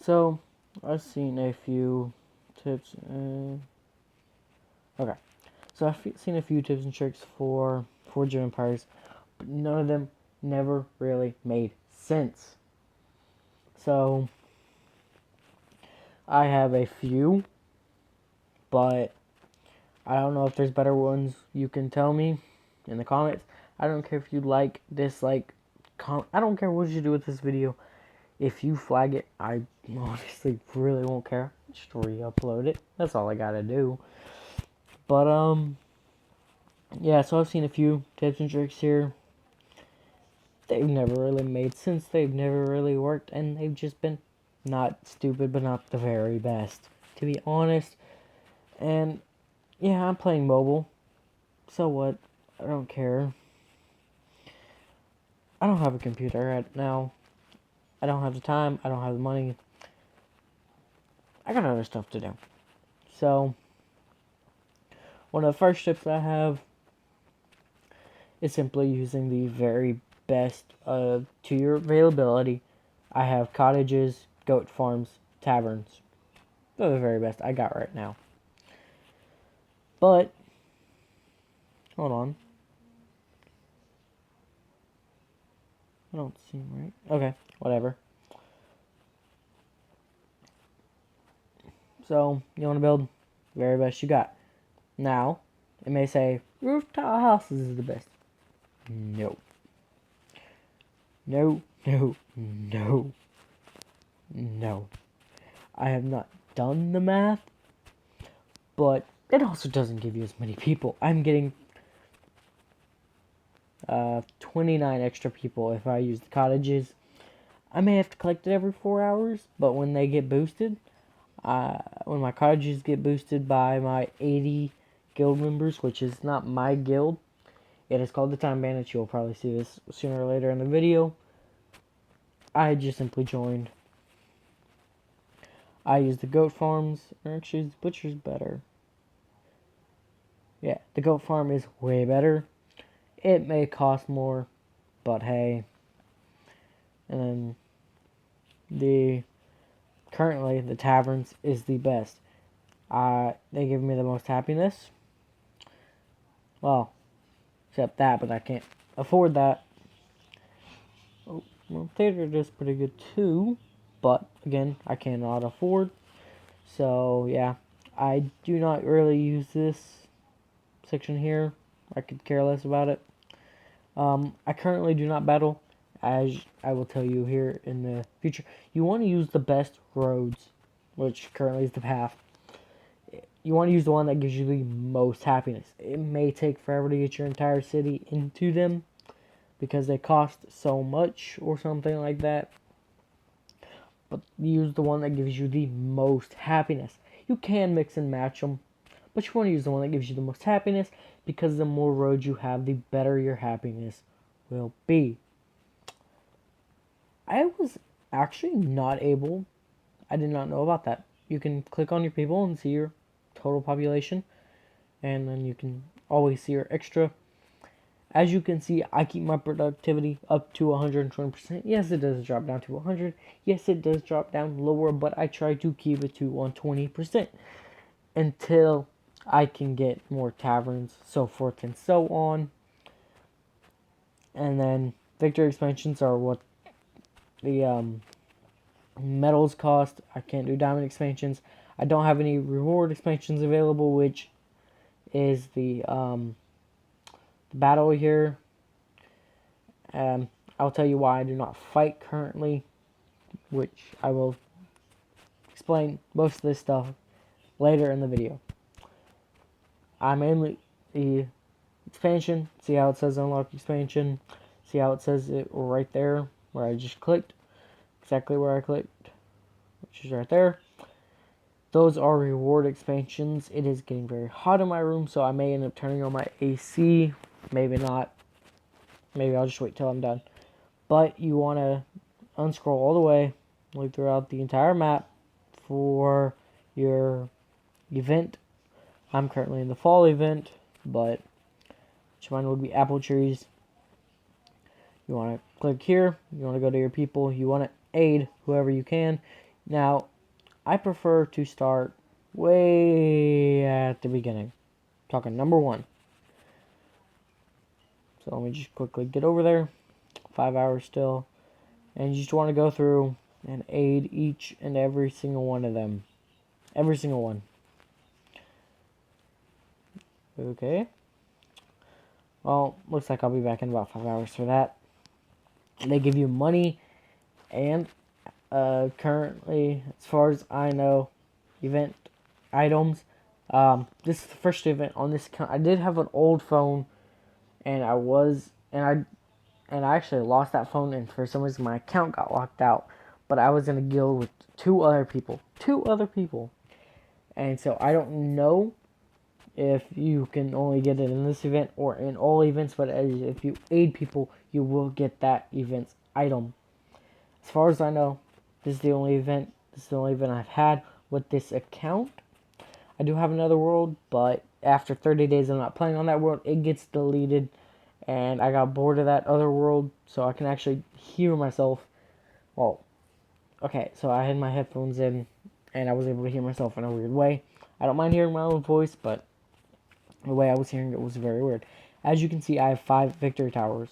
So, I've seen a few tips. Okay. So, seen a few tips and tricks for Forge of Empires, but none of them never really made sense. So, I have a few, but I don't know if there's better ones. You can tell me in the comments. I don't care if you like, dislike, I don't care what you do with this video. If you flag it, I honestly really won't care. Just re-upload it. That's all I gotta do. But yeah. So I've seen a few tips and tricks here. They've never really made sense. They've never really worked, and they've just been not stupid, but not the very best, to be honest. And yeah, I'm playing mobile. So what? I don't care. I don't have a computer right now. I don't have the time. I don't have the money. I got other stuff to do. So, one of the first tips I have is simply using the very best to your availability. I have cottages, goat farms, taverns. They're the very best I got right now. But, hold on. I don't seem right. Okay, whatever. So, you want to build the very best you got. Now, it may say rooftop houses is the best. No. No, no, no, no. I have not done the math, but it also doesn't give you as many people. I'm getting 29 extra people if I use the cottages. I may have to collect it every 4 hours, but when they get boosted, when my cottages get boosted by my 80 guild members, which is not my guild, it is called the Time Bandits. You'll probably see this sooner or later in the video. I just simply joined. I use the goat farms, or actually the butcher's better. Yeah, the goat farm is way better. It may cost more, but hey. And then currently the taverns is the best. They give me the most happiness. Well, except that, but I can't afford that. Oh, well, theater is pretty good too, but again, I cannot afford. So yeah, I do not really use this section here. I could care less about it. I currently do not battle, as I will tell you here in the future. You want to use the best roads, which currently is the path. You want to use the one that gives you the most happiness. It may take forever to get your entire city into them because they cost so much or something like that. But use the one that gives you the most happiness. You can mix and match them, but you want to use the one that gives you the most happiness because the more roads you have, the better your happiness will be. I was actually not able, I did not know about that. You can click on your people and see your total population, and then you can always see your extra. As you can see, I keep my productivity up to 120%. Yes, it does drop down to 100. Yes, it does drop down lower, but I try to keep it to 120% until I can get more taverns, so forth and so on. And then victory expansions are what the metals cost. I can't do diamond expansions. I don't have any reward expansions available, which is the battle here. I'll tell you why I do not fight currently, which I will explain most of this stuff later in the video. I mainly the expansion. See how it says unlock expansion. See how it says it right there where I just clicked. Exactly where I clicked, which is right there. Those are reward expansions. It is getting very hot in my room, so I may end up turning on my AC. Maybe not. Maybe I'll just wait till I'm done. But you want to unscroll all the way, look throughout the entire map for your event. I'm currently in the fall event, but which mine would be apple trees. You want to click here. You want to go to your people. You want to aid whoever you can. Now, I prefer to start way at the beginning. Talking number 1. So let me just quickly get over there. 5 hours still. And you just want to go through and aid each and every single one of them. Every single one. Okay. Well, looks like I'll be back in about 5 hours for that. They give you money and currently, as far as I know, event items. This is the first event on this account. I did have an old phone, and I actually lost that phone, and for some reason my account got locked out. But I was in a guild with two other people, and so I don't know if you can only get it in this event or in all events. But if you aid people, you will get that event's item. As far as I know, this is the only event. This is the only event I've had with this account. I do have another world, but after 30 days of not playing on that world, it gets deleted. And I got bored of that other world, so I can actually hear myself. Well, okay, so I had my headphones in, and I was able to hear myself in a weird way. I don't mind hearing my own voice, but the way I was hearing it was very weird. As you can see, I have 5 victory towers.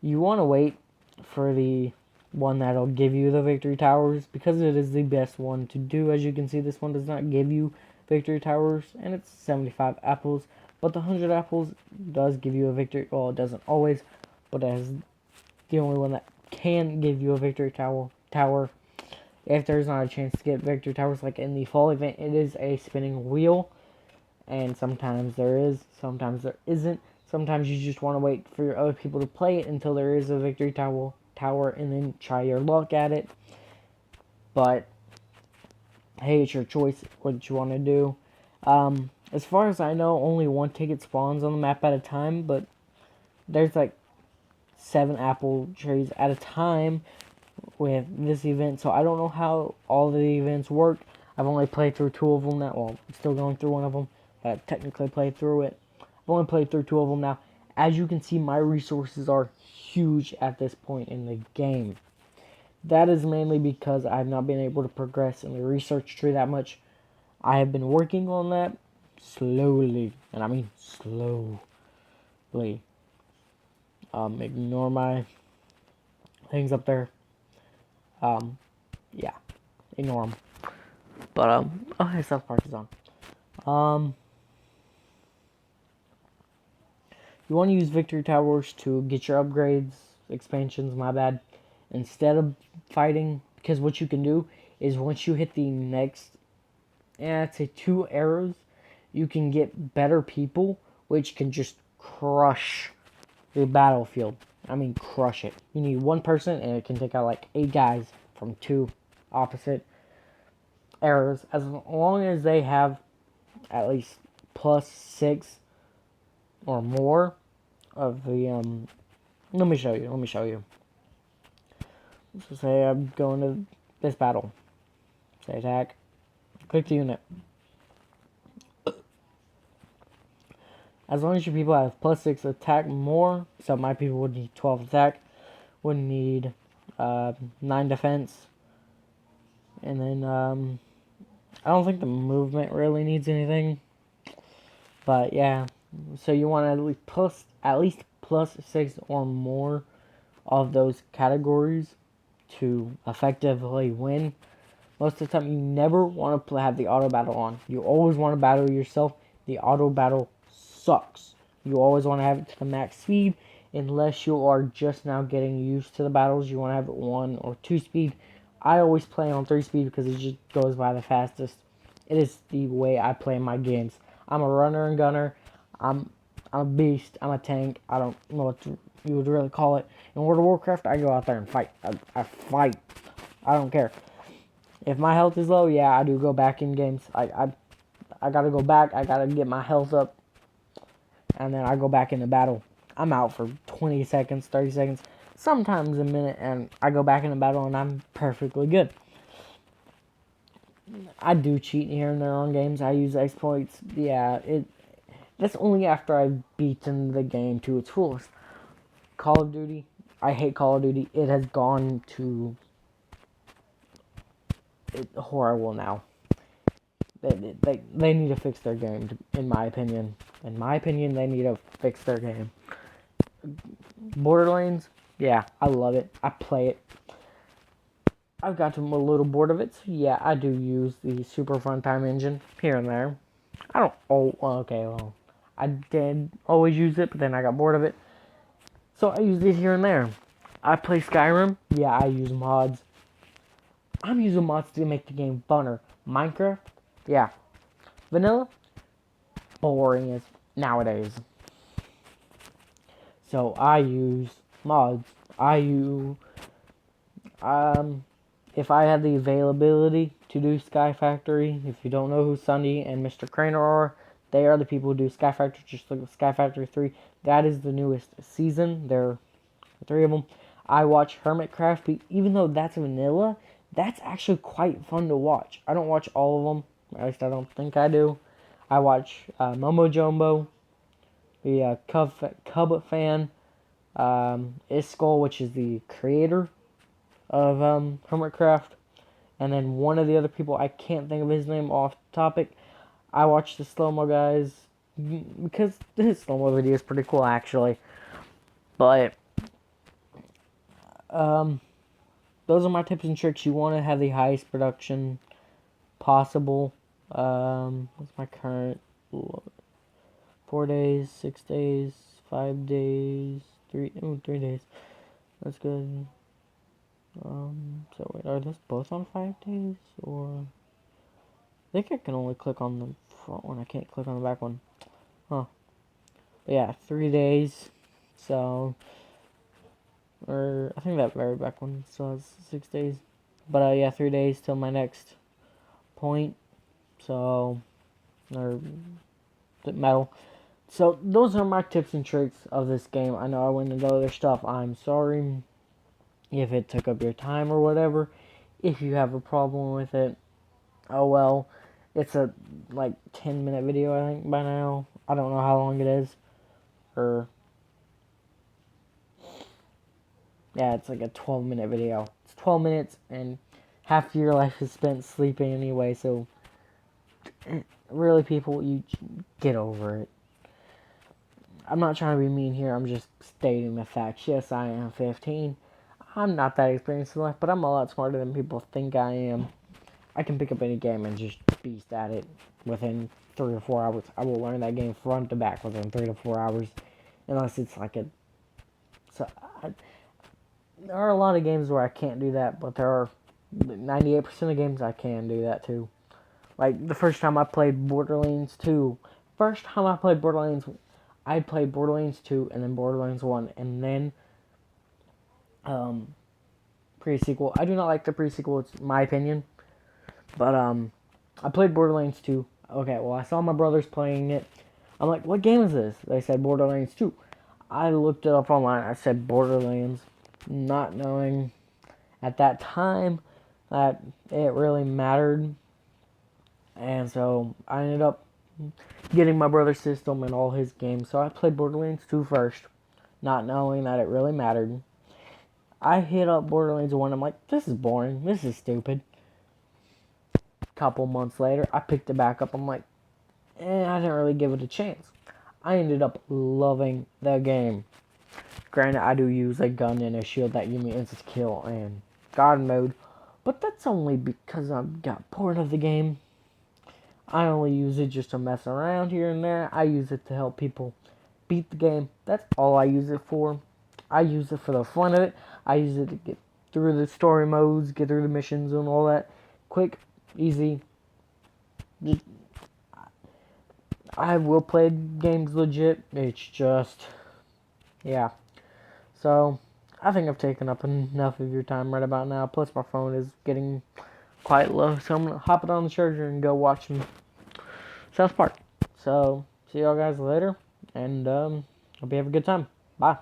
You want to wait for the one that'll give you the victory towers because it is the best one to do. As you can see, this one does not give you victory towers, and it's 75 apples, but the 100 apples does give you a victory. Well, it doesn't always, but it is the only one that can give you a victory tower. If there's not a chance to get victory towers like in the fall event, it is a spinning wheel, and sometimes there is, sometimes there isn't. Sometimes you just want to wait for your other people to play it until there is a victory tower and then try your luck at it. But hey, it's your choice what you want to do. As far as I know, only one ticket spawns on the map at a time, but there's like 7 apple trees at a time with this event, so I don't know how all the events work. I've only played through 2 of them now. Well, I'm still going through one of them, but I've technically played through it. I've only played through 2 of them now. As you can see, my resources are huge at this point in the game. That is mainly because I've not been able to progress in the research tree that much. I have been working on that slowly, and I mean slowly. Ignore my things up there. Yeah, ignore them. But okay, South Park is on. You want to use victory towers to get your upgrades, expansions. My bad. Instead of fighting, because what you can do is once you hit the next, I'd say 2 arrows, you can get better people, which can just crush the battlefield. I mean, crush it. You need 1 person, and it can take out like 8 guys from 2 opposite arrows, as long as they have at least +6 or more of the let me show you. So say I'm going to this battle. Say attack. Click the unit. As long as your people have +6 attack more, so my people would need 12 attack, would need 9 defense, and then I don't think the movement really needs anything, but yeah. So you want at least +6 or more of those categories to effectively win. Most of the time, you never want to have the auto battle on. You always want to battle yourself. The auto battle sucks. You always want to have it to the max speed, unless you are just now getting used to the battles. You want to have it 1 or 2 speed. I always play on 3 speed because it just goes by the fastest. It is the way I play my games. I'm a runner and gunner. I'm a beast. I'm a tank. I don't know what you would really call it. In World of Warcraft, I go out there and fight. I fight. I don't care. If my health is low, yeah, I do go back in games. I gotta go back. I gotta get my health up. And then I go back into battle. I'm out for 20 seconds, 30 seconds, sometimes a minute, and I go back into battle and I'm perfectly good. I do cheat here and there on games. I use exploits. Yeah, that's only after I've beaten the game to its fullest. Call of Duty. I hate Call of Duty. It has gone to horrible now. They need to fix their game, in my opinion. In my opinion, they need to fix their game. Borderlands, yeah, I love it. I play it. I've gotten a little bored of it, so yeah, I do use the Super Funtime engine here and there. I don't, okay, well, I did always use it, but then I got bored of it. So I use it here and there. I play Skyrim, yeah, I use mods. I'm using mods to make the game funner. Minecraft, yeah. Vanilla, boring as nowadays. So I use mods. If I had the availability to do Sky Factory, if you don't know who Sunny and Mr. Craner are, they are the people who do Sky Factory. Just look at Sky Factory 3. That is the newest season. There are 3 of them. I watch Hermitcraft, but even though that's vanilla, that's actually quite fun to watch. I don't watch all of them. At least I don't think I do. I watch Momo Jumbo, the Cub fan, Iskull, which is the creator of Hermitcraft, and then one of the other people, I can't think of his name off topic. I watch the slow-mo guys because his slow-mo video is pretty cool actually. But those are my tips and tricks. You want to have the highest production possible. What's my current? 4 days, 6 days, 5 days, 3 days. That's good. So wait, are those both on 5 days, or? I think I can only click on the front one. I can't click on the back one. Huh. But yeah, 3 days. So, or I think that very back one still has 6 days. But yeah, 3 days till my next point. So, or medal. So those are my tips and tricks of this game. I know I went into other stuff. I'm sorry if it took up your time or whatever. If you have a problem with it, oh well. It's a like 10-minute video, I think, by now. I don't know how long it is. Or yeah, it's like a 12-minute video. It's 12 minutes and half of your life is spent sleeping anyway, so really, people, you get over it. I'm not trying to be mean here. I'm just stating the facts. Yes, I am 15. I'm not that experienced in life, but I'm a lot smarter than people think I am. I can pick up any game and just beast at it within 3 or 4 hours. I will learn that game front to back within 3 to 4 hours, unless it's like a. So there are a lot of games where I can't do that, but there are 98% of games I can do that too. Like the first time I played Borderlands 2, I played Borderlands 2 and then Borderlands 1 and then pre-sequel. I do not like the pre-sequel, it's my opinion. But I played Borderlands 2. Okay, well I saw my brothers playing it. I'm like, what game is this? They said Borderlands 2. I looked it up online. I said Borderlands, not knowing at that time that it really mattered. And so I ended up getting my brother's system and all his games. So I played Borderlands 2 first, not knowing that it really mattered. I hit up Borderlands 1. I'm like, this is boring. This is stupid. Couple months later, I picked it back up. I'm like, I didn't really give it a chance. I ended up loving the game. Granted, I do use a gun and a shield that give me instant kill and God mode, but that's only because I got bored of the game. I only use it just to mess around here and there. I use it to help people beat the game. That's all I use it for. I use it for the fun of it. I use it to get through the story modes, get through the missions and all that. Quick, easy. Just, I will play games legit. It's just, yeah. So, I think I've taken up enough of your time right about now. Plus, my phone is getting quite low, so I'm going to hop it on the charger and go watch some South Park. So, see y'all guys later, and hope you have a good time. Bye.